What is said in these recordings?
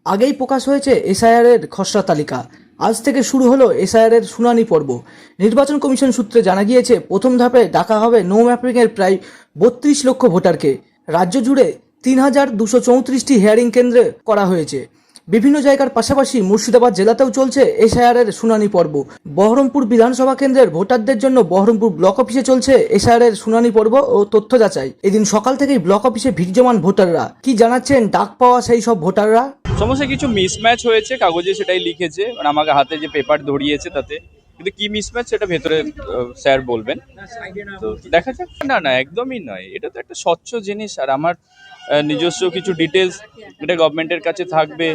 আগেই প্রকাশ হয়েছে এসআইআর এর খসড়া তালিকা। আজ থেকে শুরু হলো এসআইআর এর শুনানি পর্ব। নির্বাচন কমিশন সূত্রে জানা গিয়েছে, প্রথম ধাপে ডাকা হবে নো ম্যাপিং এর প্রায় 32 লক্ষ ভোটারকে। রাজ্য জুড়ে 3234টি হিয়ারিং কেন্দ্রে করা হয়েছে। বিভিন্ন জায়গার পাশাপাশি মুর্শিদাবাদ জেলাতেও চলছে এসআইআর এর শুনানি পর্ব। বহরমপুর বিধানসভা কেন্দ্রের ভোটারদের জন্য বহরমপুর ব্লক অফিসে চলছে এসআইআর এর শুনানি পর্ব ও তথ্য যাচাই। এদিন সকাল থেকেই ব্লক অফিসে ভিড় জমান ভোটাররা। কি জানাচ্ছেন ডাক পাওয়া সেই সব ভোটাররা? সমস্যা কিছু মিসম্যাচ হয়েছে, কাগজে সেটাই লিখেছে, মানে আমাকে হাতে যে পেপার ধরিয়েছে তাতে, কিন্তু কি মিসম্যাচ সেটা ভেতরে স্যার বলবেন। তো দেখা যাক। না না, একদমই নয়, এটা তো একটা স্বচ্ছ জিনিস। আর আমার নিজস্ব কিছু ডিটেলস এটা গভর্নমেন্টের কাছে থাকবে,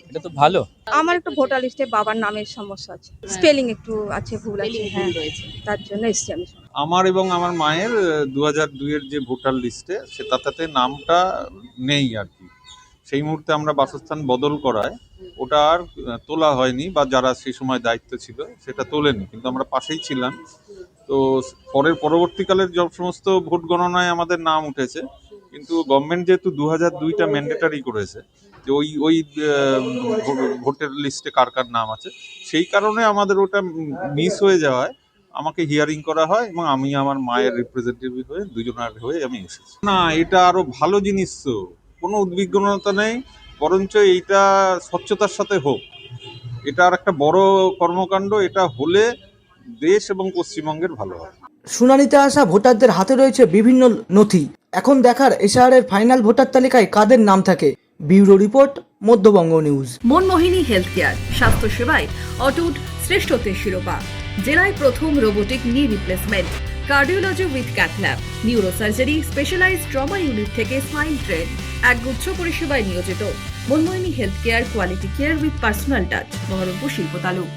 এটা তো ভালো। আমার একটু ভোটার লিস্টে বাবার নামের সমস্যা আছে, স্পেলিং একটু আছে, ভুল আছে, হ্যাঁ তার জন্য এসেছি আমি। আমার এবং আমার মায়ের 2002-এর যে ভোটার লিস্টে তাতে নামটা নেই আর কি। সেই মুহূর্তে আমরা বাসস্থান বদল করায় ওটা আর তোলা হয়নি, বা যারা সেই সময় দায়িত্ব ছিল সেটা তোলেনি, কিন্তু আমরা পাশেই ছিলাম। তো পরবর্তীকালের সমস্ত ভোট গণনায় আমাদের নাম উঠেছে, কিন্তু গভর্নমেন্ট যেহেতু 2002টা ম্যান্ডেটারি করেছে যে ওই ভোটের লিস্টে কার কার নাম আছে, সেই কারণে আমাদের ওটা মিস হয়ে যাওয়ায় আমাকে হিয়ারিং করা হয় এবং আমি আমার মায়ের রিপ্রেজেন্টেটিভ হয়ে দুজনের হয়ে আমি এসেছি। না, এটা আরো ভালো জিনিস, তো কোনো উদ্বিগ্নতা নেই, বরঞ্চ এইটা স্বচ্ছতার সাথে হোক। এটা আর একটা বড় কর্মকাণ্ড, এটা হলে দেশ এবং পশ্চিমবঙ্গের ভালো হয়। শুনানিতে আসা ভোটারদের হাতে রয়েছে বিভিন্ন নথি। এখন দেখার এসআইআর এর ফাইনাল ভোটার তালিকায় কাদের নাম থাকে। Bureau report, Madhyabanga news. Manmohini health care, স্বাস্থ্য সেবায় অটুট শ্রেষ্ঠত্বের শিরোপা। জেলায় প্রথম robotic knee replacement, cardiology with cath lab, neurosurgery, specialised trauma unit থেকে স্মাইল ট্রেন, একগুচ্ছ পরিষেবায় নিয়োজিত। Manmohini health care, quality care with personal touch, Berhampore শিল্প তালুক।